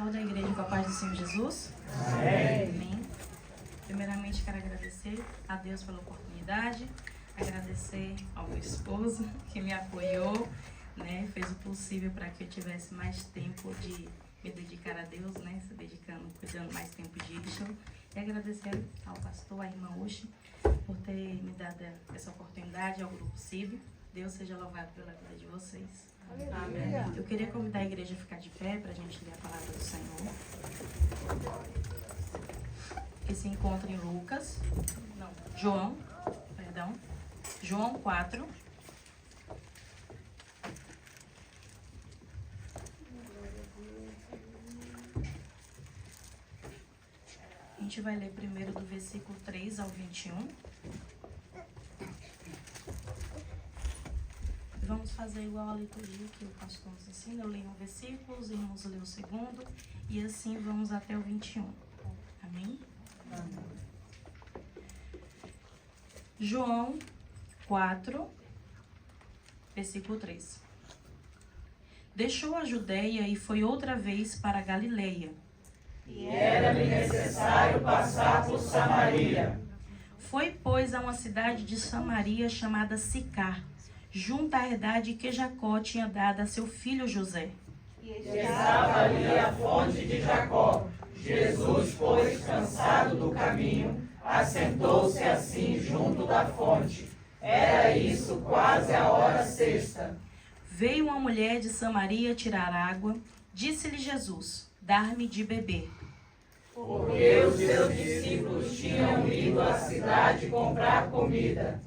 Saúde a igreja com a paz do Senhor Jesus. Amém. Primeiramente, quero agradecer a Deus pela oportunidade, agradecer ao meu esposo que me apoiou, né, fez o possível para que eu tivesse mais tempo de me dedicar a Deus, né, se dedicando, cuidando mais tempo de Isha. E agradecer ao pastor, à irmã Uchi, por ter me dado essa oportunidade, ao grupo CIB. Deus seja louvado pela vida de vocês. Amém. Eu queria convidar a igreja a ficar de pé para a gente ler a palavra do Senhor. Que se encontra em João 4. A gente vai ler primeiro do versículo 3 ao 21. Vamos fazer igual a liturgia que o pastor nos ensina. Eu leio um versículo, os irmãos leem o segundo, e assim vamos até o 21. Amém? Amém. João 4, versículo 3. Deixou a Judeia e foi outra vez para a Galileia. E era-lhe necessário passar por Samaria. Foi, pois, a uma cidade de Samaria chamada Sicar, junto à herdade que Jacó tinha dado a seu filho José. E estava ali a fonte de Jacó. Jesus, pois, cansado do caminho, assentou-se assim junto da fonte. Era isso quase a hora sexta. Veio uma mulher de Samaria tirar água. Disse-lhe Jesus: dar-me de beber. Porque os seus discípulos tinham ido à cidade comprar comida.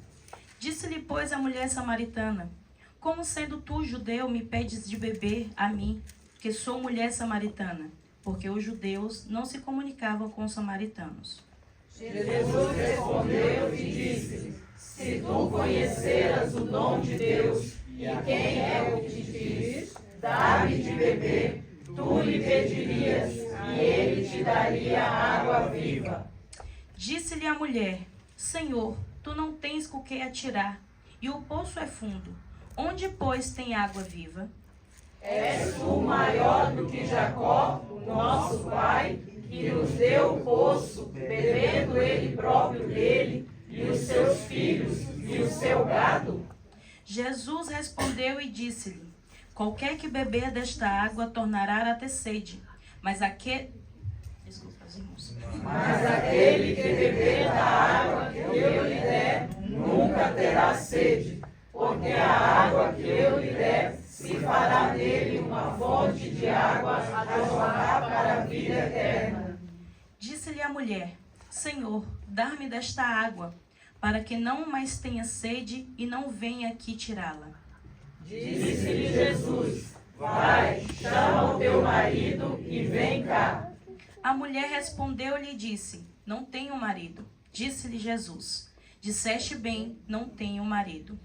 Disse-lhe, pois, a mulher samaritana: como sendo tu, judeu, me pedes de beber a mim, que sou mulher samaritana? Porque os judeus não se comunicavam com os samaritanos. Jesus respondeu e disse: se tu conheceras o dom de Deus, e quem é o que te diz, dá-me de beber, tu lhe pedirias, e ele te daria água viva. Disse-lhe a mulher: Senhor, tu não tens com que atirar, e o poço é fundo. Onde, pois, tem água viva? És tu maior do que Jacó, nosso pai, que nos deu o poço, bebendo ele próprio dele, e os seus filhos, e o seu gado? Jesus respondeu e disse-lhe: qualquer que beber desta água tornará a ter sede, mas aquele que beber da água que eu lhe der, nunca terá sede, porque a água que eu lhe der se fará nele uma fonte de água a jorrar para a vida eterna. Disse-lhe a mulher: Senhor, dá-me desta água, para que não mais tenha sede e não venha aqui tirá-la. Disse-lhe Jesus: vai, chama o teu marido e vem cá. A mulher respondeu-lhe e disse: não tenho marido. Disse-lhe Jesus: disseste bem, não tenho marido.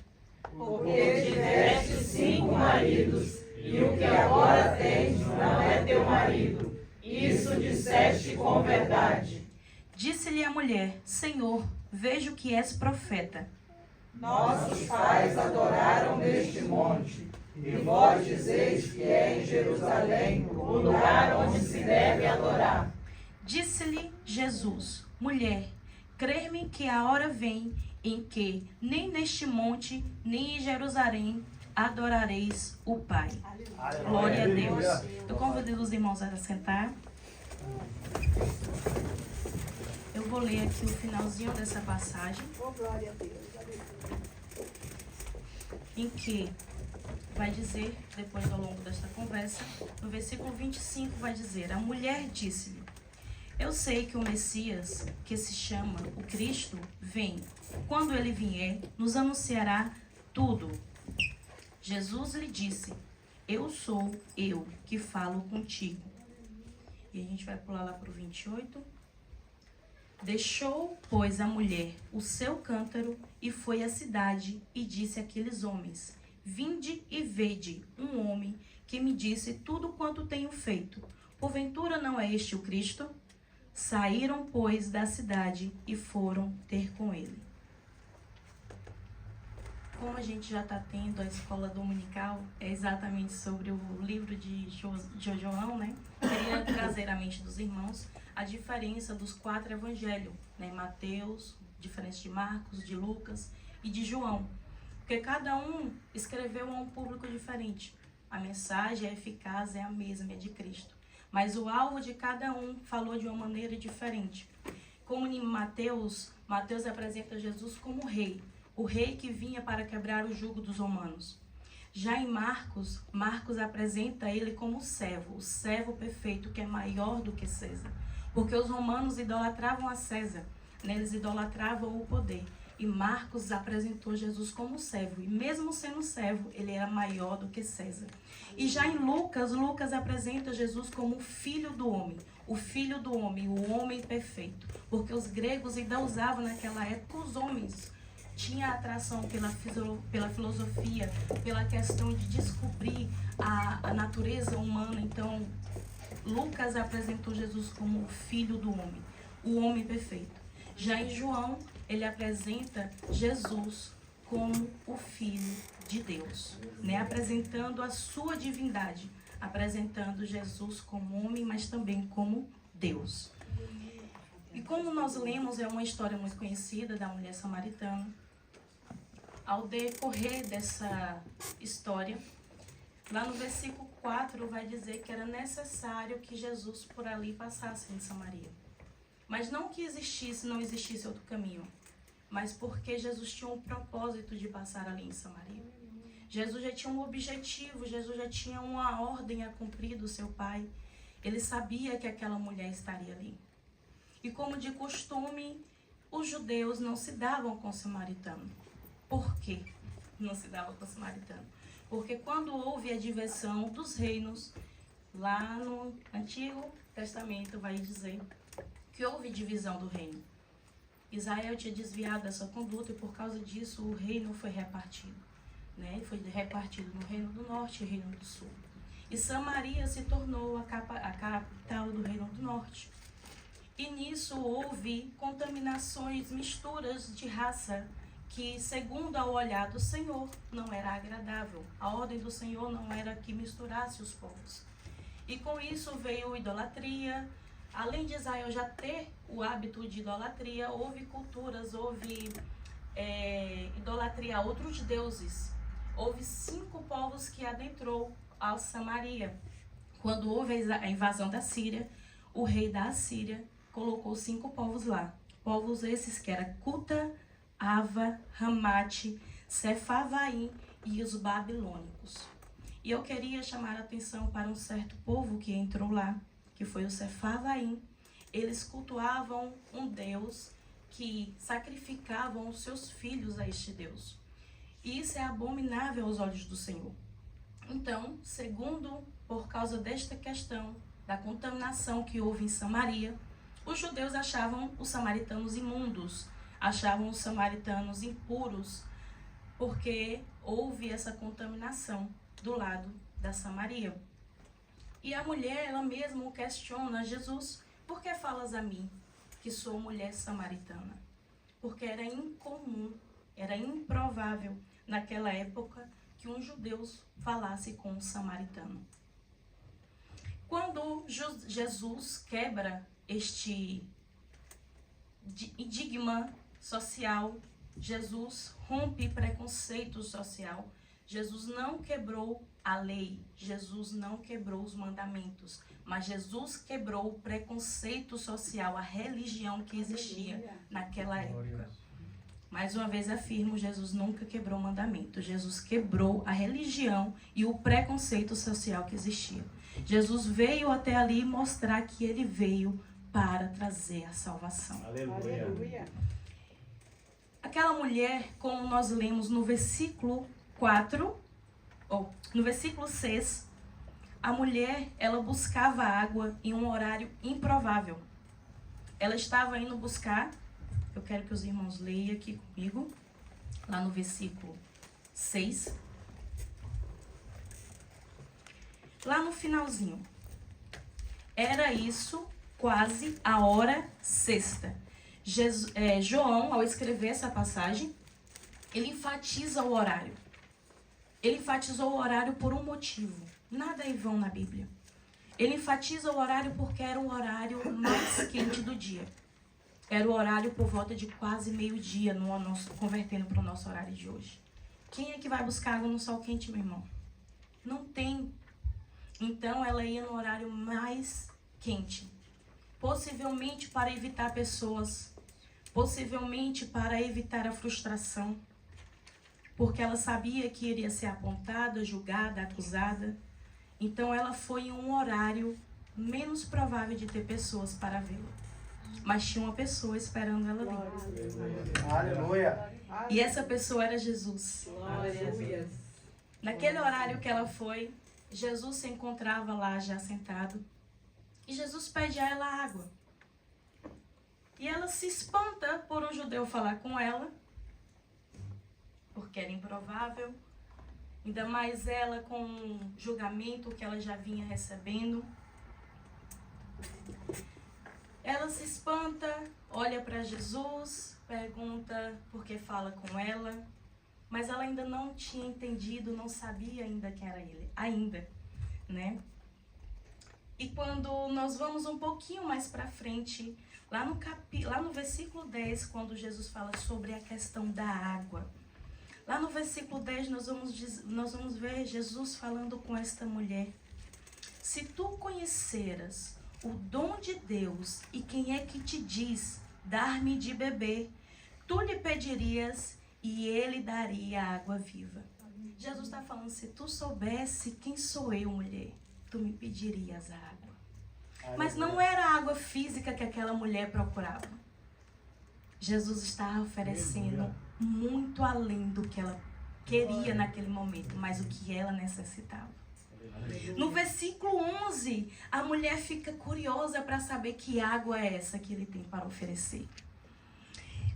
Porque tiveste 5 maridos, e o que agora tens não é teu marido. Isso disseste com verdade. Disse-lhe a mulher: Senhor, vejo que és profeta. Nossos pais adoraram neste monte, e vós dizeis que é em Jerusalém o lugar onde se deve adorar. Disse-lhe Jesus: mulher, crer-me que a hora vem em que nem neste monte, nem em Jerusalém adorareis o Pai. Aleluia. Glória a Deus. Eu convido os irmãos a sentar. Eu vou ler aqui o finalzinho dessa passagem. Glória a Deus. Em que vai dizer, depois ao longo desta conversa, no versículo 25 vai dizer: a mulher disse-lhe: eu sei que o Messias, que se chama o Cristo, vem. Quando ele vier, nos anunciará tudo. Jesus lhe disse: eu sou eu que falo contigo. E a gente vai pular lá para o 28. Deixou, pois, a mulher o seu cântaro e foi à cidade e disse àqueles homens: vinde e vede um homem que me disse tudo quanto tenho feito. Porventura não é este o Cristo? Saíram, pois, da cidade e foram ter com ele. como a gente já está tendo a escola dominical, é exatamente sobre o livro de João, né? Queria trazer à mente dos irmãos a diferença dos 4 evangelhos, né? Mateus, diferença de Marcos, de Lucas e de João. Porque cada um escreveu a um público diferente. A mensagem, a eficácia é a mesma, é de Cristo. Mas o alvo de cada um falou de uma maneira diferente. Como em Mateus apresenta Jesus como rei. O rei que vinha para quebrar o jugo dos romanos. Já em Marcos apresenta ele como servo, o servo perfeito, que é maior do que César. Porque os romanos idolatravam a César, né? Eles idolatravam o poder. E Marcos apresentou Jesus como servo. E mesmo sendo servo, ele era maior do que César. E já em Lucas apresenta Jesus como o filho do homem. O filho do homem, o homem perfeito. Porque os gregos ainda usavam naquela época os homens. Tinha atração pela filosofia, pela questão de descobrir a natureza humana. Então, Lucas apresentou Jesus como o filho do homem, o homem perfeito. Já em João, ele apresenta Jesus como o Filho de Deus, né? Apresentando a sua divindade, apresentando Jesus como homem, mas também como Deus. E como nós lemos, é uma história muito conhecida da mulher samaritana. Ao decorrer dessa história, lá no versículo 4 vai dizer que era necessário que Jesus por ali passasse em Samaria. Mas não que não existisse outro caminho, mas porque Jesus tinha um propósito de passar ali em Samaria. Jesus já tinha um objetivo, Jesus já tinha uma ordem a cumprir do seu Pai. Ele sabia que aquela mulher estaria ali. E como de costume, os judeus não se davam com o samaritano. Por quê não se davam com o samaritano? Porque quando houve a divisão dos reinos, lá no Antigo Testamento vai dizer que houve divisão do reino. Israel tinha desviado dessa conduta e por causa disso o reino foi repartido. Né? Foi repartido no reino do norte e reino do sul. E Samaria se tornou a capital do reino do norte. E nisso houve contaminações, misturas de raça, que segundo ao olhar do Senhor não era agradável. A ordem do Senhor não era que misturasse os povos. E com isso veio idolatria. Além de Israel já ter o hábito de idolatria, houve culturas, houve idolatria a outros deuses. Houve 5 povos que adentrou a Samaria. Quando houve a invasão da Síria, o rei da Assíria colocou 5 povos lá. Povos esses que eram Cuta, Ava, Ramate, Sefavaim e os babilônicos. E eu queria chamar a atenção para um certo povo que entrou lá, que foi o Sefavaim. Eles cultuavam um Deus que sacrificavam os seus filhos a este Deus. E isso é abominável aos olhos do Senhor. Então, segundo, por causa desta questão da contaminação que houve em Samaria, os judeus achavam os samaritanos imundos, achavam os samaritanos impuros, porque houve essa contaminação do lado da Samaria. E a mulher, ela mesma questiona Jesus: por que falas a mim, que sou mulher samaritana? Porque era incomum, era improvável naquela época que um judeu falasse com um samaritano. Quando Jesus quebra este estigma social, Jesus rompe preconceito social. Jesus não quebrou a lei, Jesus não quebrou os mandamentos, mas Jesus quebrou o preconceito social, a religião que existia naquela época. Mais uma vez afirmo, Jesus nunca quebrou o mandamento. Jesus quebrou a religião e o preconceito social que existia. Jesus veio até ali mostrar que ele veio para trazer a salvação. Aleluia. Aquela mulher, como nós lemos no versículo 4, ou no versículo 6, a mulher, ela buscava água em um horário improvável. Ela estava indo buscar, eu quero que os irmãos leiam aqui comigo, lá no versículo 6. Lá no finalzinho. Era isso quase a hora sexta. João, ao escrever essa passagem, ele enfatiza o horário. Ele enfatizou o horário por um motivo. Nada é em vão na Bíblia. Ele enfatiza o horário porque era o horário mais quente do dia. Era o horário por volta de quase meio-dia, convertendo para o nosso horário de hoje. Quem é que vai buscar água no sol quente, meu irmão? Não tem. Então, ela ia no horário mais quente. Possivelmente para evitar pessoas. Possivelmente para evitar a frustração. Porque ela sabia que iria ser apontada, julgada, acusada. Então, ela foi em um horário menos provável de ter pessoas para vê-la. Mas tinha uma pessoa esperando ela ali. Aleluia. E essa pessoa era Jesus. Glória. Naquele horário que ela foi, Jesus se encontrava lá já sentado. E Jesus pede a ela água. E ela se espanta por um judeu falar com ela, porque era improvável. Ainda mais ela com o julgamento que ela já vinha recebendo. Ela se espanta, olha para Jesus, pergunta por que fala com ela, mas ela ainda não tinha entendido, não sabia ainda quem era ele, né? E quando nós vamos um pouquinho mais para frente, lá no versículo 10, quando Jesus fala sobre a questão da água, lá no versículo 10 nós vamos ver Jesus falando com esta mulher. Se tu conheceras o dom de Deus e quem é que te diz dar-me de beber, tu lhe pedirias e ele daria água viva. Jesus está falando, se tu soubesse quem sou eu, mulher, tu me pedirias a água. Mas não era a água física que aquela mulher procurava. Jesus estava oferecendo muito além do que ela queria naquele momento, mas o que ela necessitava. No versículo 11, a mulher fica curiosa para saber que água é essa que ele tem para oferecer.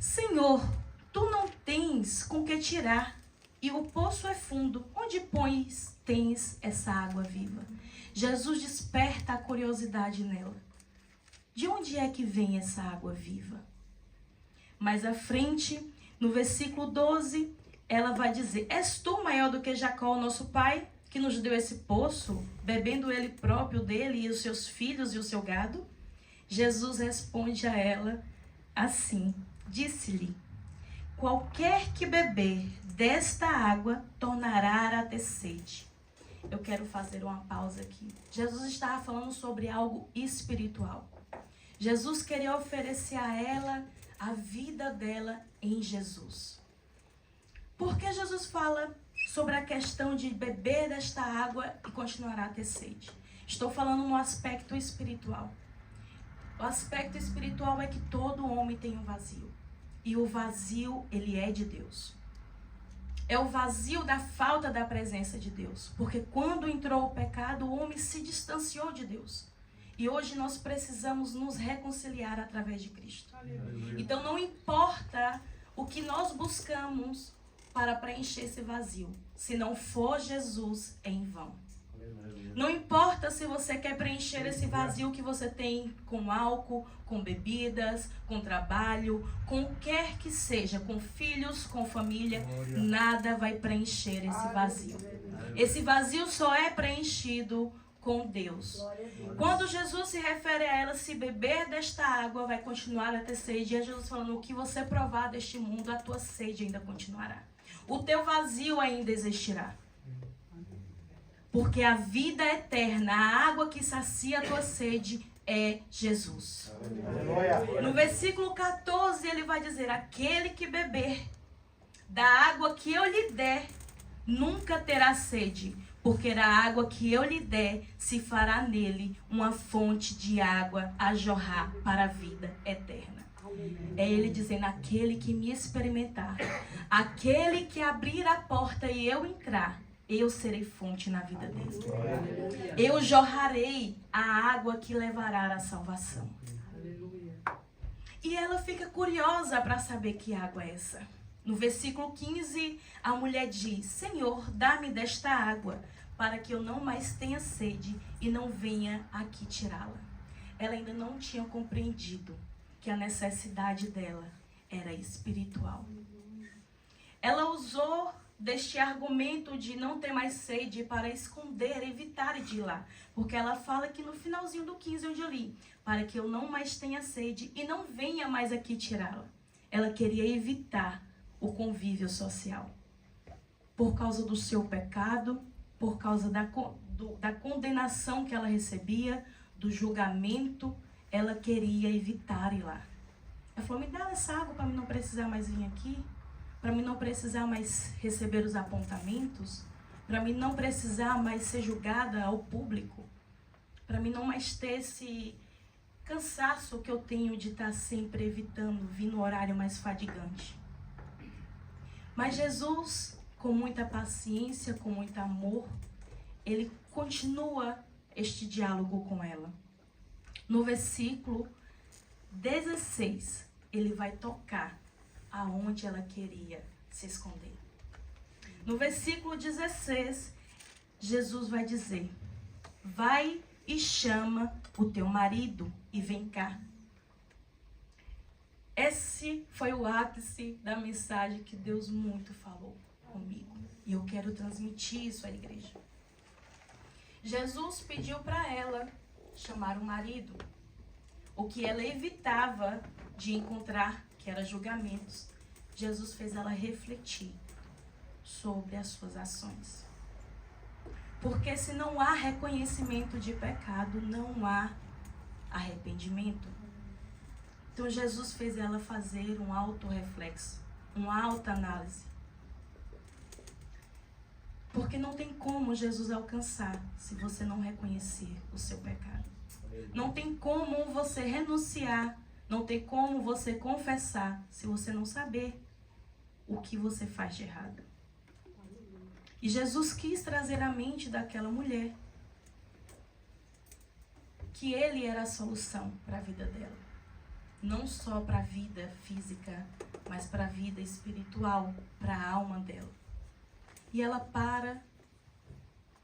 Senhor, tu não tens com que tirar, e o poço é fundo. Onde tens essa água viva? Jesus desperta a curiosidade nela. De onde é que vem essa água viva? Mais à frente, no versículo 12, ela vai dizer, és tu maior do que Jacó, nosso pai, que nos deu esse poço, bebendo ele próprio dele e os seus filhos e o seu gado? Jesus responde a ela assim, disse-lhe, qualquer que beber desta água tornará a ter sede. Eu quero fazer uma pausa aqui. Jesus estava falando sobre algo espiritual. Jesus queria oferecer a ela a vida dela em Jesus. Por que Jesus fala sobre a questão de beber desta água e continuará a ter sede? Estou falando no aspecto espiritual. O aspecto espiritual é que todo homem tem um vazio. E o vazio, ele é de Deus. É o vazio da falta da presença de Deus. Porque quando entrou o pecado, o homem se distanciou de Deus. E hoje nós precisamos nos reconciliar através de Cristo. Aleluia. Então não importa o que nós buscamos para preencher esse vazio. Se não for Jesus, é em vão. Não importa se você quer preencher esse vazio que você tem com álcool, com bebidas, com trabalho, com o que quer que seja, com filhos, com família, nada vai preencher esse vazio. Esse vazio só é preenchido com Deus. Quando Jesus se refere a ela, se beber desta água, vai continuar a ter sede. E é Jesus falando, o que você provar deste mundo, a tua sede ainda continuará. O teu vazio ainda existirá. Porque a vida eterna, a água que sacia a tua sede é Jesus. No versículo 14 ele vai dizer, aquele que beber da água que eu lhe der, nunca terá sede. Porque da água que eu lhe der, se fará nele uma fonte de água a jorrar para a vida eterna. É ele dizendo, aquele que me experimentar, aquele que abrir a porta e eu entrar, eu serei fonte na vida dele. Eu jorrarei a água que levará à salvação. E ela fica curiosa para saber que água é essa. No versículo 15, a mulher diz, Senhor, dá-me desta água, para que eu não mais tenha sede e não venha aqui tirá-la. Ela ainda não tinha compreendido que a necessidade dela era espiritual. ela usou deste argumento de não ter mais sede para esconder, evitar de ir lá. Porque ela fala que no finalzinho do 15, onde eu li, para que eu não mais tenha sede e não venha mais aqui tirá-la. Ela queria evitar o convívio social. Por causa do seu pecado, por causa da condenação que ela recebia, do julgamento, ela queria evitar ir lá. Ela falou, me dá essa água para mim não precisar mais vir aqui, para mim não precisar mais receber os apontamentos, para mim não precisar mais ser julgada ao público, para mim não mais ter esse cansaço que eu tenho de estar sempre evitando vir no horário mais fadigante. Mas Jesus, com muita paciência, com muito amor, ele continua este diálogo com ela. No versículo 16, ele vai tocar aonde ela queria se esconder. No versículo 16, Jesus vai dizer, vai e chama o teu marido e vem cá. Esse foi o ápice da mensagem que Deus muito falou comigo. E eu quero transmitir isso à igreja. Jesus pediu para ela chamar o marido. O que ela evitava de encontrar, que era julgamentos, Jesus fez ela refletir sobre as suas ações. Porque se não há reconhecimento de pecado, não há arrependimento. Então Jesus fez ela fazer um autorreflexo, uma autoanálise. Porque não tem como Jesus alcançar se você não reconhecer o seu pecado. Não tem como você renunciar, não tem como você confessar se você não saber o que você faz de errado. E Jesus quis trazer à mente daquela mulher que ele era a solução para a vida dela. Não só para a vida física, mas para a vida espiritual, para a alma dela. E ela para,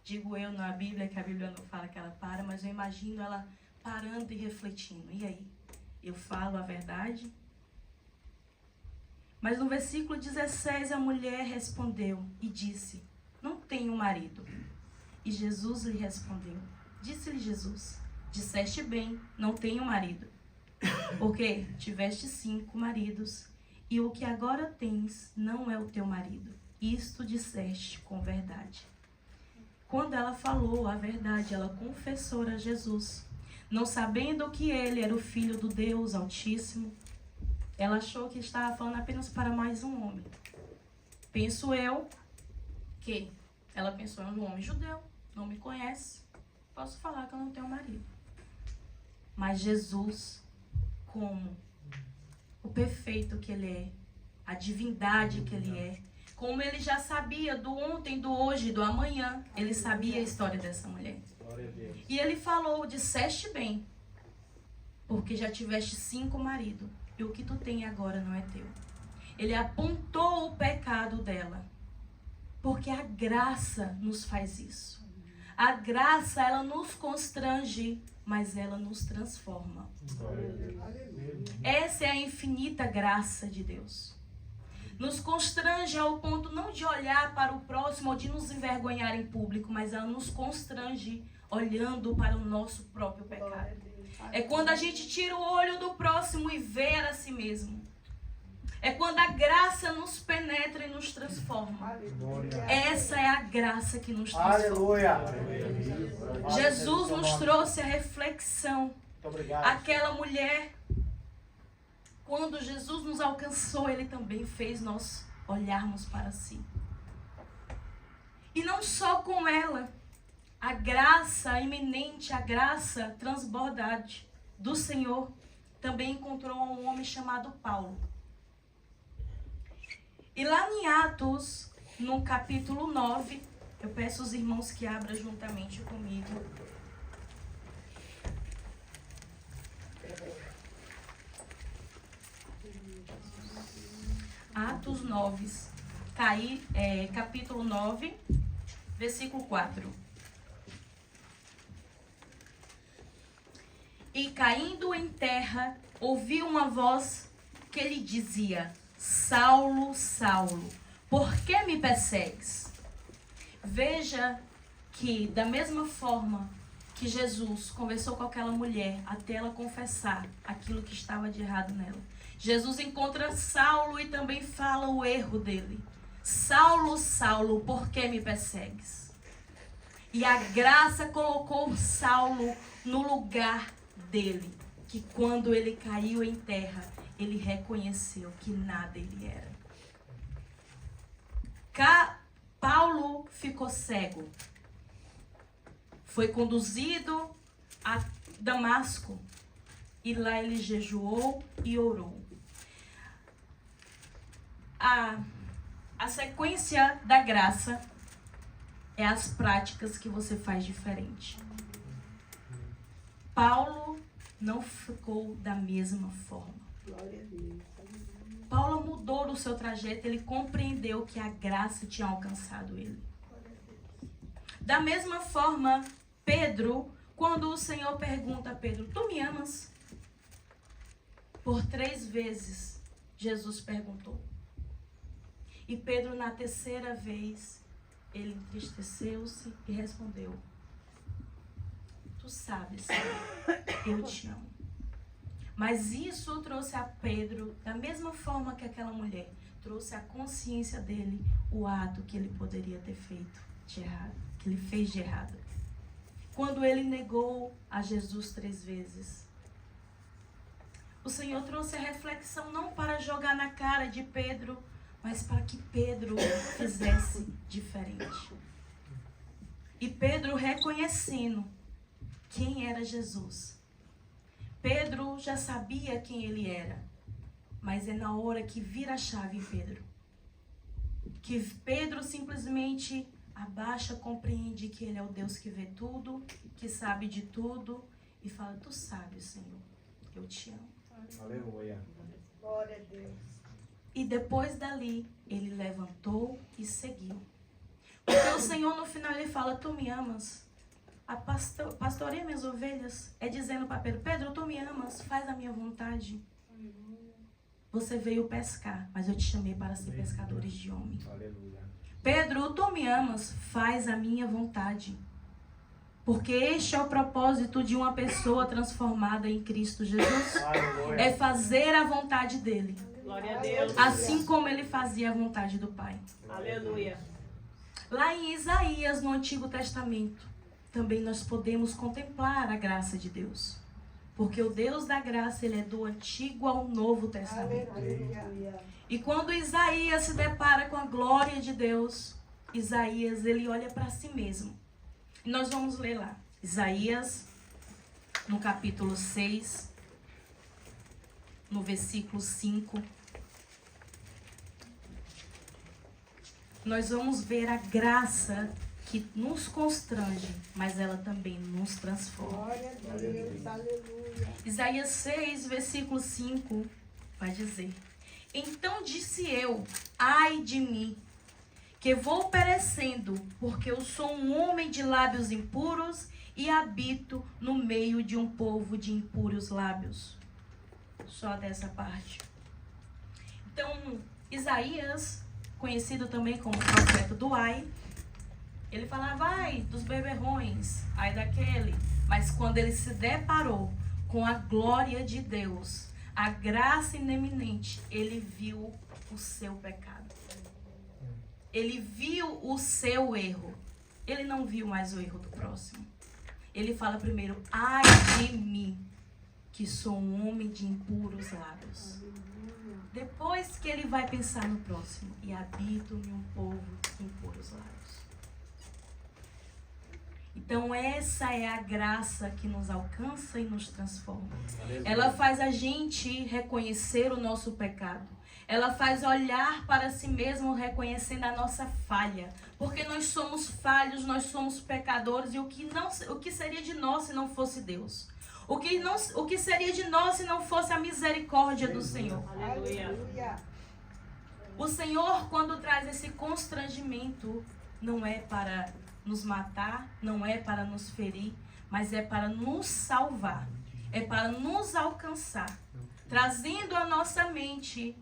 digo eu na Bíblia, que a Bíblia não fala que ela para, mas eu imagino ela parando e refletindo. E aí? Eu falo a verdade? Mas no versículo 16 a mulher respondeu e disse, não tenho marido. E Jesus lhe respondeu, disse-lhe Jesus, disseste bem, não tenho marido. Porque tiveste 5 maridos, e o que agora tens não é o teu marido. Isto disseste com verdade. Quando ela falou a verdade, ela confessou a Jesus. Não sabendo que ele era o Filho do Deus Altíssimo, ela achou que estava falando apenas para mais um homem. Penso eu que ela pensou em um homem judeu, não me conhece, posso falar que eu não tenho marido. Mas Jesus, como o perfeito que ele é, a divindade que ele é, como ele já sabia do ontem, do hoje, do amanhã, ele sabia a história dessa mulher. E ele falou, disseste bem, porque já tiveste 5 maridos, e o que tu tem agora não é teu. Ele apontou o pecado dela, porque a graça nos faz isso. A graça, ela nos constrange, mas ela nos transforma. Essa é a infinita graça de Deus. Nos constrange ao ponto não de olhar para o próximo ou de nos envergonhar em público, mas ela nos constrange olhando para o nosso próprio pecado. É quando a gente tira o olho do próximo e vê a si mesmo. É quando a graça nos penetra e nos transforma. Essa é a graça que nos transforma. Aleluia. Jesus nos trouxe a reflexão. Aquela mulher, quando Jesus nos alcançou, ele também fez nós olharmos para si. E não só com ela, a graça iminente, a graça transbordante do Senhor também encontrou um homem chamado Paulo. E lá em Atos, no capítulo 9, eu peço aos irmãos que abram juntamente comigo. Atos 9, capítulo 9, versículo 4. E caindo em terra, ouviu uma voz que lhe dizia, Saulo, Saulo, por que me persegues? Veja que da mesma forma que Jesus conversou com aquela mulher até ela confessar aquilo que estava de errado nela, Jesus encontra Saulo e também fala o erro dele. Saulo, Saulo, por que me persegues? E a graça colocou Saulo no lugar dele, que quando ele caiu em terra, ele reconheceu que nada ele era. Paulo ficou cego. Foi conduzido a Damasco e lá ele jejuou e orou. A sequência da graça é as práticas que você faz diferente. Paulo não ficou da mesma forma. Glória a Deus. Paulo mudou do seu trajeto, ele compreendeu que a graça tinha alcançado ele. Da mesma forma, Pedro, quando o Senhor pergunta a Pedro, tu me amas? Por 3 vezes, Jesus perguntou. E Pedro, na terceira vez, ele entristeceu-se e respondeu, tu sabes, Senhor, eu te amo. Mas isso trouxe a Pedro, da mesma forma que aquela mulher, trouxe à consciência dele o ato que ele poderia ter feito de errado, que ele fez de errado. Quando ele negou a Jesus 3 vezes, o Senhor trouxe a reflexão não para jogar na cara de Pedro, mas para que Pedro fizesse diferente. E Pedro reconhecendo quem era Jesus. Pedro já sabia quem ele era, mas é na hora que vira a chave em Pedro. Que Pedro simplesmente abaixa, compreende que ele é o Deus que vê tudo, que sabe de tudo, e fala, tu sabes, Senhor, eu te amo. Aleluia. Glória a Deus. E depois dali, ele levantou e seguiu. Porque o Senhor no final ele fala, tu me amas? Pastoreia minhas ovelhas, é dizendo para Pedro, Pedro, tu me amas, faz a minha vontade. Você veio pescar, mas eu te chamei para ser pescadores de homens. Aleluia. Pedro, tu me amas, faz a minha vontade. Porque este é o propósito de uma pessoa transformada em Cristo Jesus. Aleluia. É fazer a vontade dele. Glória a Deus. Assim como ele fazia a vontade do Pai. Aleluia. Lá em Isaías, no Antigo Testamento, também nós podemos contemplar a graça de Deus. Porque o Deus da graça, ele é do Antigo ao Novo Testamento. Aleluia. E quando Isaías se depara com a glória de Deus, Isaías, ele olha para si mesmo. E nós vamos ler lá. Isaías, no capítulo 6, no versículo 5. Nós vamos ver a graça que nos constrange, mas ela também nos transforma. Glória a Deus. Aleluia. Isaías 6, versículo 5, vai dizer: Então disse eu, ai de mim, que vou perecendo, porque eu sou um homem de lábios impuros e habito no meio de um povo de impuros lábios. Só dessa parte. Então, Isaías, conhecido também como profeta do ai, ele falava, ai dos beberrões, ai daquele. Mas quando ele se deparou com a glória de Deus, a graça ineminente, ele viu o seu pecado. Ele viu o seu erro. Ele não viu mais o erro do próximo. Ele fala primeiro, ai de mim, que sou um homem de impuros lábios. Depois que ele vai pensar no próximo, e habito em um povo de impuros lábios. Então essa é a graça que nos alcança e nos transforma. Ela faz a gente reconhecer o nosso pecado. Ela faz olhar para si mesmo reconhecendo a nossa falha. Porque nós somos falhos, nós somos pecadores. E o que seria de nós se não fosse Deus? O que seria de nós se não fosse a misericórdia do Senhor? Aleluia. O Senhor, quando traz esse constrangimento, não é para nos matar, não é para nos ferir, mas é para nos salvar. É para nos alcançar. Trazendo à nossa mente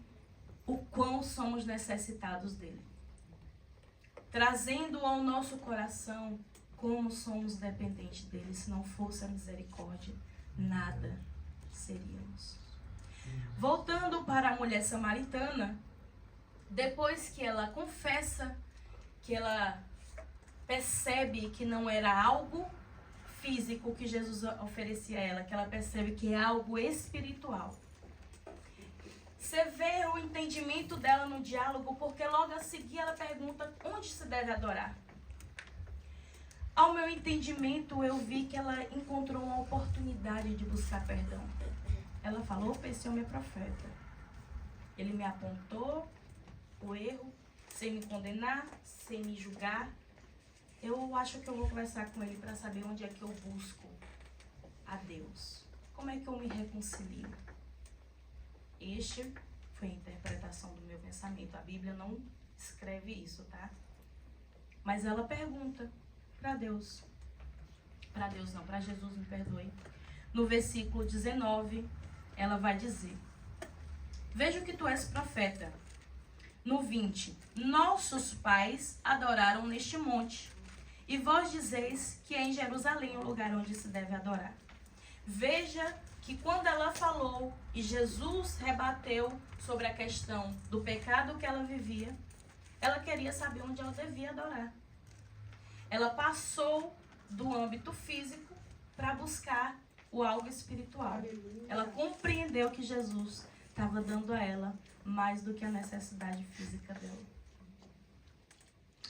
o quão somos necessitados dele. trazendo ao nosso coração como somos dependentes dele. Se não fosse a misericórdia, nada seríamos. Voltando para a mulher samaritana, depois que ela confessa, que ela percebe que não era algo físico que Jesus oferecia a ela, que ela percebe que é algo espiritual. Você vê o entendimento dela no diálogo, porque logo a seguir ela pergunta onde se deve adorar. Ao meu entendimento, eu vi que ela encontrou uma oportunidade de buscar perdão. Ela falou, esse homem é profeta. Ele me apontou o erro, sem me condenar, sem me julgar. Eu acho que eu vou conversar com ele para saber onde é que eu busco a Deus. Como é que eu me reconcilio? Este foi a interpretação do meu pensamento. A Bíblia não escreve isso, tá? Mas ela pergunta para Deus. Para Deus não, para Jesus, me perdoe. No versículo 19, ela vai dizer: vejo que tu és profeta. No 20, nossos pais adoraram neste monte, e vós dizeis que é em Jerusalém o lugar onde se deve adorar. Veja que quando ela falou e Jesus rebateu sobre a questão do pecado que ela vivia, ela queria saber onde ela devia adorar. Ela passou do âmbito físico para buscar o algo espiritual. Ela compreendeu que Jesus estava dando a ela mais do que a necessidade física dela.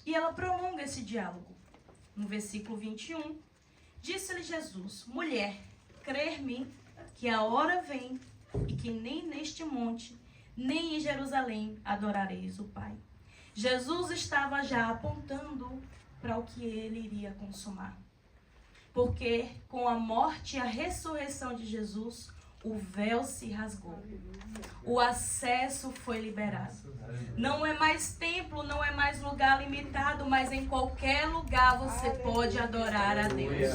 E ela prolonga esse diálogo. No versículo 21, disse-lhe Jesus: mulher, crer-me que a hora vem e que nem neste monte, nem em Jerusalém adorareis o Pai. Jesus estava já apontando para o que ele iria consumar. Porque com a morte e a ressurreição de Jesus, o véu se rasgou. O acesso foi liberado. Não é mais templo, não é mais lugar limitado, mas em qualquer lugar você pode adorar a Deus.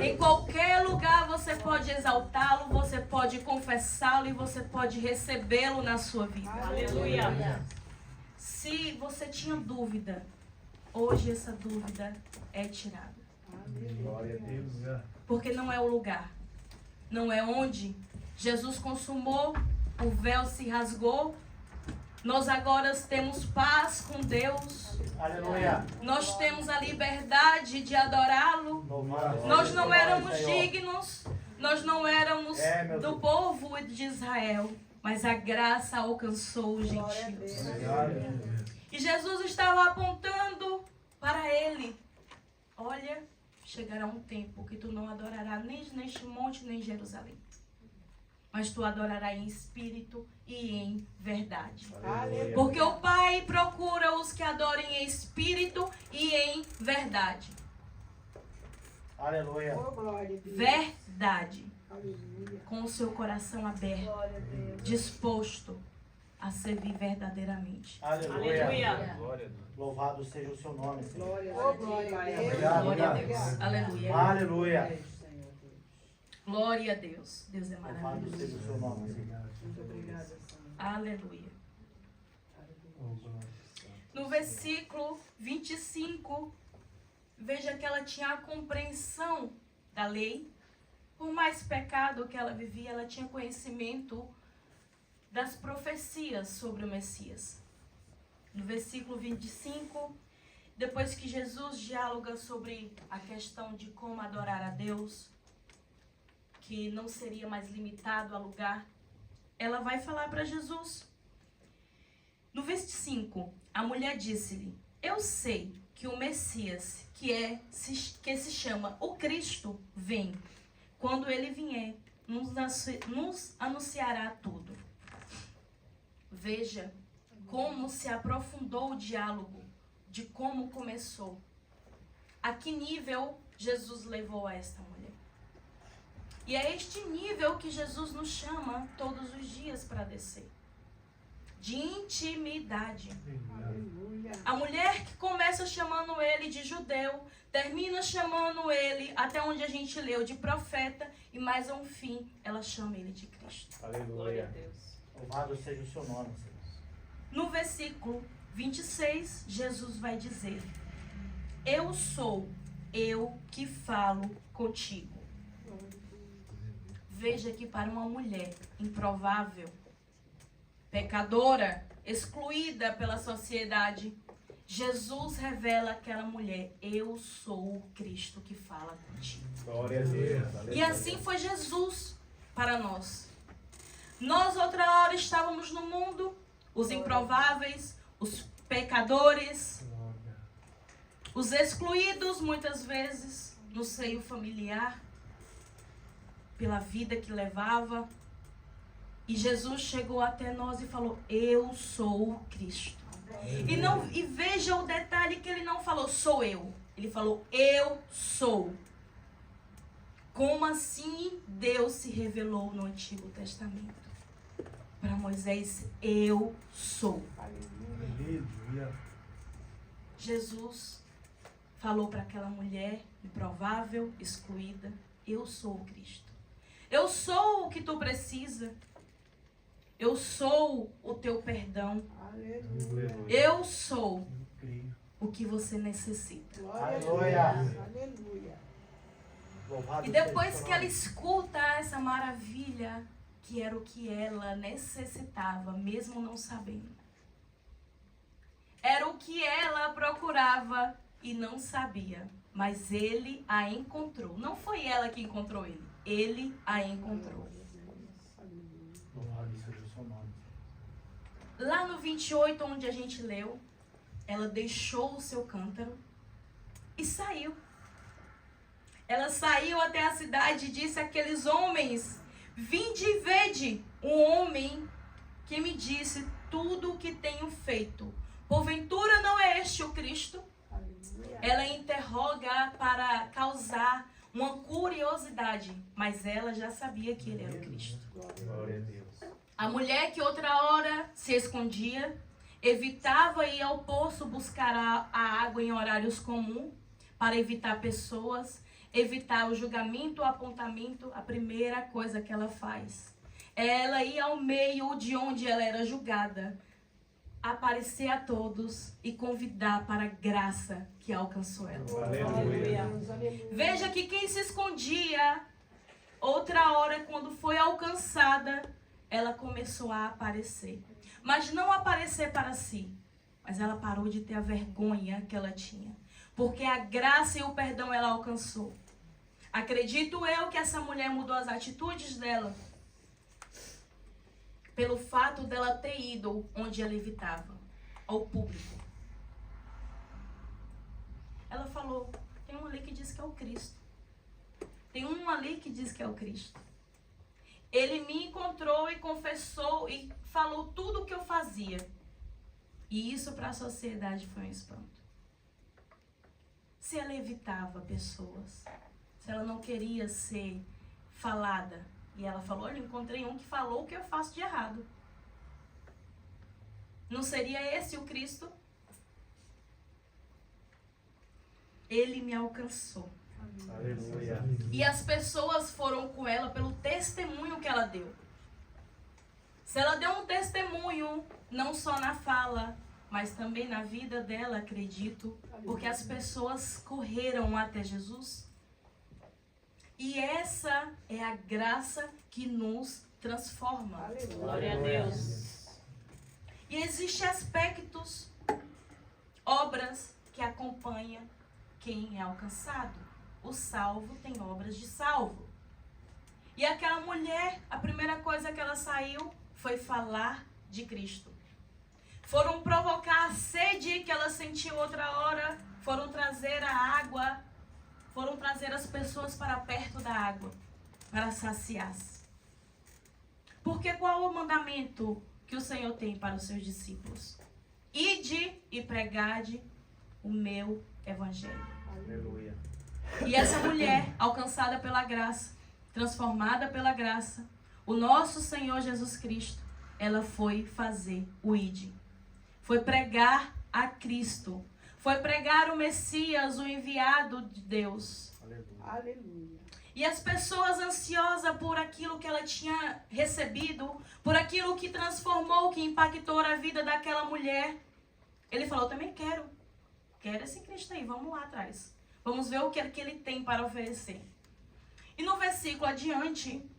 Em qualquer lugar você pode exaltá-lo, você pode confessá-lo e você pode recebê-lo na sua vida. Aleluia. Se você tinha dúvida, hoje essa dúvida é tirada. Porque não é o lugar. Não é onde Jesus consumou, o véu se rasgou. Nós agora temos paz com Deus. Aleluia. Nós temos a liberdade de adorá-lo. Nós não éramos dignos. Nós não éramos do povo de Israel. Mas a graça alcançou os gentios. E Jesus estava apontando para ele: olha, chegará um tempo que tu não adorarás nem neste monte, nem em Jerusalém. Mas tu adorarás em espírito e em verdade. Aleluia. Porque o Pai procura os que adorem em espírito e em verdade. Aleluia. Verdade. Aleluia. Com o seu coração aberto, disposto a servir verdadeiramente. Aleluia. Louvado seja o seu nome, Senhor. Glória a Deus. Aleluia. Aleluia. Glória a Deus. Deus é Louvado maravilhoso. seja o seu nome, Senhor. Aleluia. No versículo 25, veja que ela tinha a compreensão da lei. Por mais pecado que ela vivia, ela tinha conhecimento das profecias sobre o Messias. No versículo 25, depois que Jesus dialoga sobre a questão de como adorar a Deus, que não seria mais limitado a lugar, ela vai falar para Jesus. No versículo 5, a mulher disse-lhe: eu sei que o Messias, que se chama o Cristo, vem. Quando ele vier, nos anunciará tudo. Veja como se aprofundou o diálogo, de como começou. A que nível Jesus levou a esta mulher. E é este nível que Jesus nos chama todos os dias para descer. De intimidade. Aleluia. A mulher que começa chamando ele de judeu, termina chamando ele, até onde a gente leu, de profeta, e mais ao fim, ela chama ele de Cristo. Aleluia. Louvado seja o seu nome, Senhor. No versículo 26, Jesus vai dizer: eu sou eu que falo contigo. Veja que para uma mulher improvável, pecadora, excluída pela sociedade, Jesus revela àquela mulher: eu sou o Cristo que fala contigo. Glória a Deus. E assim foi Jesus para nós. Nós outra hora estávamos no mundo, os improváveis, os pecadores, os excluídos muitas vezes no seio familiar, pela vida que levava. E Jesus chegou até nós e falou: eu sou o Cristo. E veja o detalhe que ele não falou sou eu. Ele falou eu sou. Como assim Deus se revelou no Antigo Testamento? Para Moisés, eu sou. Aleluia. Jesus falou para aquela mulher improvável, excluída: eu sou o Cristo. Eu sou o que tu precisa. Eu sou o teu perdão. Aleluia. Eu sou o que você necessita. Aleluia. Aleluia. Louvado E depois seja o que ela nome. escuta essa maravilha, que era o que ela necessitava, mesmo não sabendo. Era o que ela procurava e não sabia. Mas ele a encontrou. Não foi ela que encontrou ele. Ele a encontrou. Louvado seja o seu nome. Lá no 28, onde a gente leu, ela deixou o seu cântaro e saiu. Ela saiu até a cidade e disse àqueles homens: vinde e vede um homem que me disse tudo o que tenho feito. Porventura não é este o Cristo? Ela interroga para causar uma curiosidade, mas ela já sabia que ele era o Cristo. Glória a Deus. A mulher que outra hora se escondia, evitava ir ao poço buscar a água em horários comuns, para evitar pessoas, evitar o julgamento, o apontamento. A primeira coisa que ela faz é ela ir ao meio de onde ela era julgada, aparecer a todos e convidar para a graça que alcançou ela. Aleluia. Veja que quem se escondia, outra hora, quando foi alcançada, ela começou a aparecer. Mas não aparecer para si, mas ela parou de ter a vergonha que ela tinha. Porque a graça e o perdão ela alcançou. Acredito eu que essa mulher mudou as atitudes dela pelo fato dela ter ido onde ela evitava, ao público. Ela falou: tem um ali que diz que é o Cristo. Tem um ali que diz que é o Cristo. Ele me encontrou e confessou e falou tudo o que eu fazia. E isso para a sociedade foi um espanto. Se ela evitava pessoas, se ela não queria ser falada, e ela falou: olha, encontrei um que falou o que eu faço de errado. Não seria esse o Cristo? Ele me alcançou. Aleluia. E as pessoas foram com ela pelo testemunho que ela deu. Se ela deu um testemunho, não só na fala, mas também na vida dela, acredito, porque as pessoas correram até Jesus. E essa é a graça que nos transforma. Glória a Deus. E existem aspectos, obras que acompanham quem é alcançado. O salvo tem obras de salvo. E aquela mulher, a primeira coisa que ela saiu foi falar de Cristo. Foram provocar a sede que ela sentiu outra hora, foram trazer a água, foram trazer as pessoas para perto da água, para saciar-se. Porque qual é o mandamento que o Senhor tem para os seus discípulos? Ide e pregade o meu evangelho. Aleluia. E essa mulher, alcançada pela graça, transformada pela graça, o nosso Senhor Jesus Cristo, ela foi fazer o ide. Foi pregar a Cristo. Foi pregar o Messias, o enviado de Deus. Aleluia. E as pessoas ansiosas por aquilo que ela tinha recebido, por aquilo que transformou, que impactou a vida daquela mulher, Ele falou, eu também quero esse Cristo aí, vamos lá atrás. Vamos ver o que ele tem para oferecer. E no versículo adiante,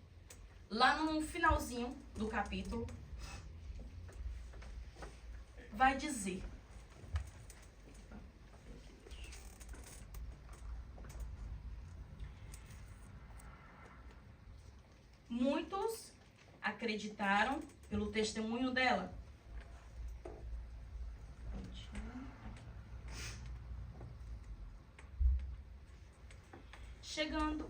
lá no finalzinho do capítulo, vai dizer: muitos acreditaram pelo testemunho dela. Chegando.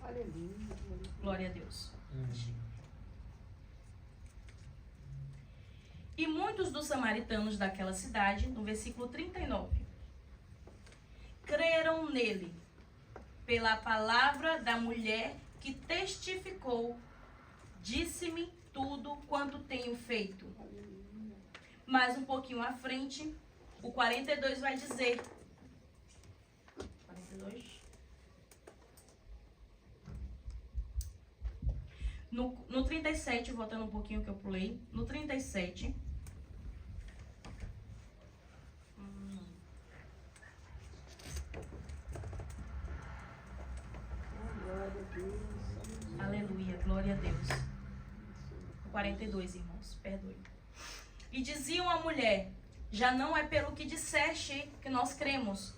Aleluia. Glória a Deus. E muitos dos samaritanos daquela cidade, no versículo 39, creram nele pela palavra da mulher que testificou, disse-me tudo quanto tenho feito. Mais um pouquinho à frente, o 42 vai dizer. 42. No 37, voltando um pouquinho que eu pulei. No 37. Aleluia, glória a Deus. 42, irmãos, perdoe. E diziam à mulher: já não é pelo que disseste que nós cremos,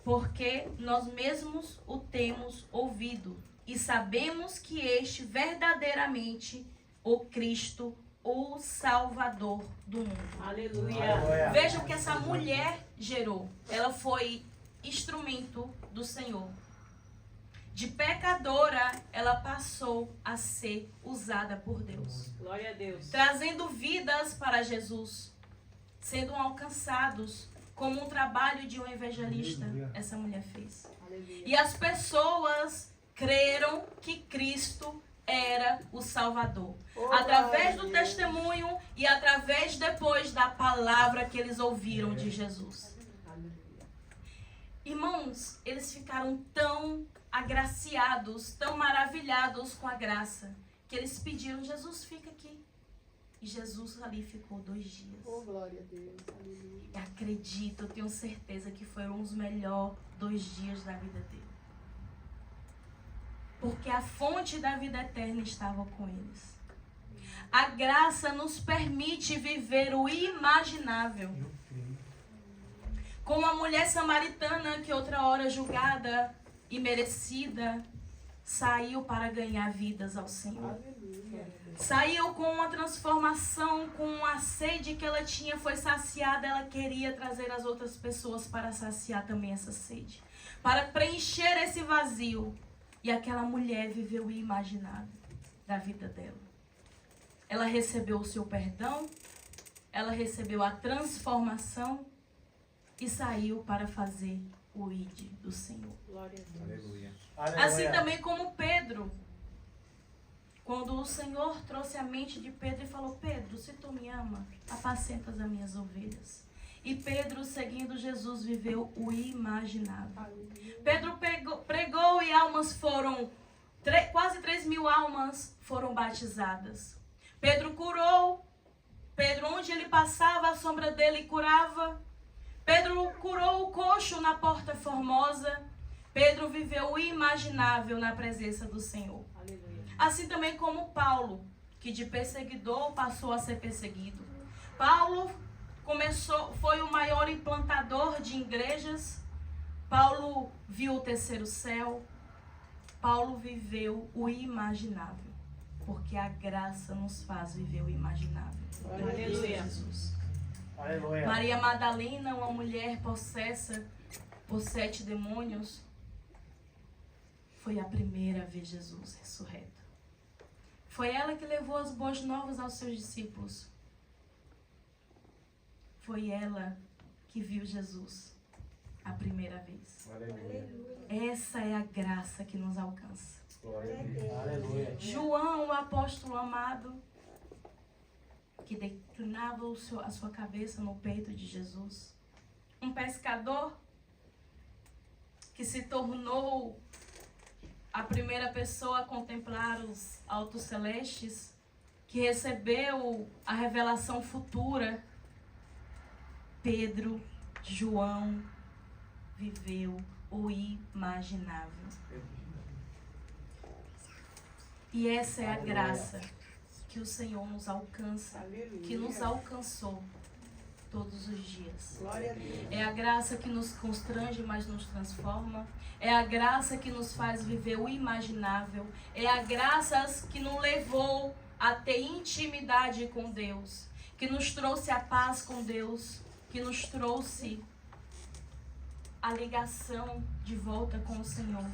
porque nós mesmos o temos ouvido e sabemos que este verdadeiramente o Cristo, o Salvador do mundo. Aleluia. Veja o que essa mulher gerou. Ela foi instrumento do Senhor. De pecadora, ela passou a ser usada por Deus. Glória a Deus. Trazendo vidas para Jesus, sendo alcançados como um trabalho de um evangelista, essa mulher fez. Aleluia. E as pessoas creram que Cristo era o Salvador. Através do testemunho e através depois da palavra que eles ouviram de Jesus. Irmãos, eles ficaram tão agraciados, tão maravilhados com a graça, que eles pediram: Jesus, fica aqui. E Jesus ali ficou 2 dias. Oh, glória a Deus. Aleluia. E acredito, eu tenho certeza que foram os melhores 2 dias da vida dele. Porque a fonte da vida eterna estava com eles. A graça nos permite viver o imaginável. Como a mulher samaritana que outra hora julgada e merecida, saiu para ganhar vidas ao Senhor. Aleluia. Saiu com uma transformação, com a sede que ela tinha, foi saciada. Ela queria trazer as outras pessoas para saciar também essa sede, para preencher esse vazio. E aquela mulher viveu o imaginável da vida dela. Ela recebeu o seu perdão, ela recebeu a transformação e saiu para fazer o ID do Senhor. Glória a Deus. Aleluia. Assim também como Pedro. Quando o Senhor trouxe a mente de Pedro e falou: Pedro, se tu me ama, apacenta as minhas ovelhas. E Pedro, seguindo Jesus, viveu o imaginável. Aleluia. Pedro pregou e almas foram, quase 3.000 almas foram batizadas. Pedro curou. Pedro, onde ele passava, a sombra dele curava. Pedro curou o coxo na Porta Formosa. Pedro viveu o imaginável na presença do Senhor. Aleluia. Assim também como Paulo, que de perseguidor passou a ser perseguido. Paulo foi o maior implantador de igrejas. Paulo viu o terceiro céu. Paulo viveu o imaginável, porque a graça nos faz viver o imaginável. Aleluia. Jesus. Aleluia. Maria Madalena, uma mulher possessa por 7 demônios, foi a primeira a ver Jesus ressurreto. Foi ela que levou as boas novas aos seus discípulos. Foi ela que viu Jesus a primeira vez. Aleluia. Essa é a graça que nos alcança. Glória a Deus. Aleluia. João, o apóstolo amado, que declinava a sua cabeça no peito de Jesus. Um pescador que se tornou a primeira pessoa a contemplar os altos celestes, que recebeu a revelação futura, Pedro, João, viveu o imaginável. E essa é a graça que o Senhor nos alcança, que nos alcançou todos os dias. É a graça que nos constrange, mas nos transforma. É a graça que nos faz viver o imaginável. É a graça que nos levou a ter intimidade com Deus, que nos trouxe a paz com Deus, que nos trouxe a ligação de volta com o Senhor.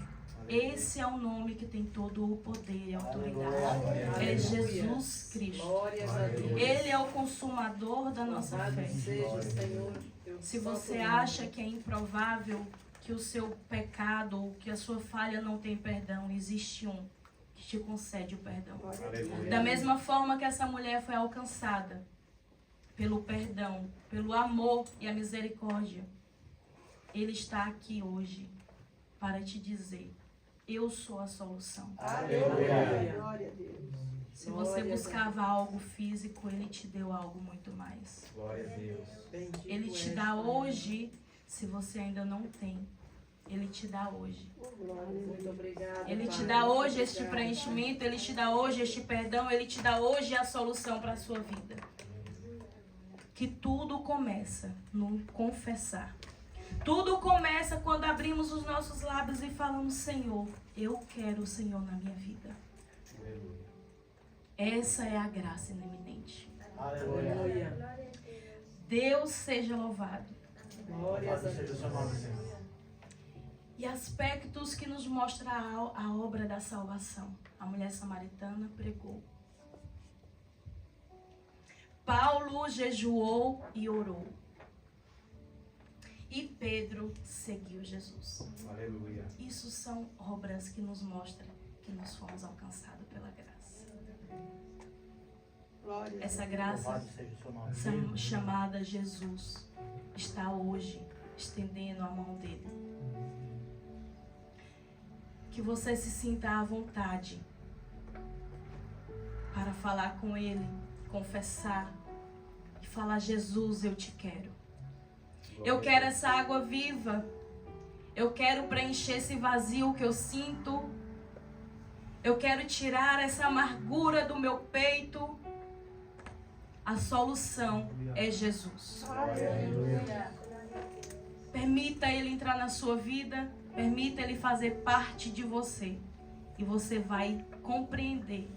Esse é o nome que tem todo o poder e autoridade. É Jesus Cristo. Ele é o consumador da nossa fé. Se você acha que é improvável que o seu pecado ou que a sua falha não tem perdão, existe um que te concede o perdão. Da mesma forma que essa mulher foi alcançada pelo perdão, pelo amor e a misericórdia, Ele está aqui hoje para te dizer: eu sou a solução. Aleluia. Glória a Deus. Se você buscava algo físico, Ele te deu algo muito mais. Glória a Deus. Ele te dá hoje, se você ainda não tem. Ele te dá hoje. Muito obrigada. Ele te dá hoje este preenchimento, Ele te dá hoje este perdão, Ele te dá hoje a solução para a sua vida. Que tudo começa no confessar. Tudo começa quando abrimos os nossos lábios e falamos: Senhor, eu quero o Senhor na minha vida. Aleluia. Essa é a graça ineminente. Aleluia. Deus seja louvado. Glória a Louvado seja o seu nome, Senhor. E aspectos que nos mostram a obra da salvação. A mulher samaritana pregou. Paulo jejuou e orou. E Pedro seguiu Jesus. Aleluia. Isso são obras que nos mostram que nós fomos alcançados pela graça. Essa graça, Louvado seja o seu nome. chamada Jesus, está hoje estendendo a mão dele. Que você se sinta à vontade para falar com ele, confessar e falar: Jesus, eu te quero. Eu quero essa água viva. Eu quero preencher esse vazio que eu sinto. Eu quero tirar essa amargura do meu peito. A solução é Jesus. Permita Ele entrar na sua vida. Permita Ele fazer parte de você. E você vai compreender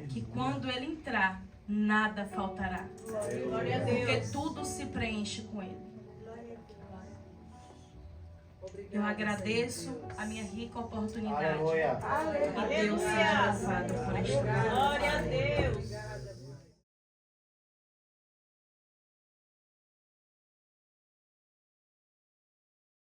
que quando Ele entrar, nada faltará. Porque tudo se preenche com Ele. Eu agradeço a minha rica oportunidade. Aleluia. E Deus seja louvado por este lugar.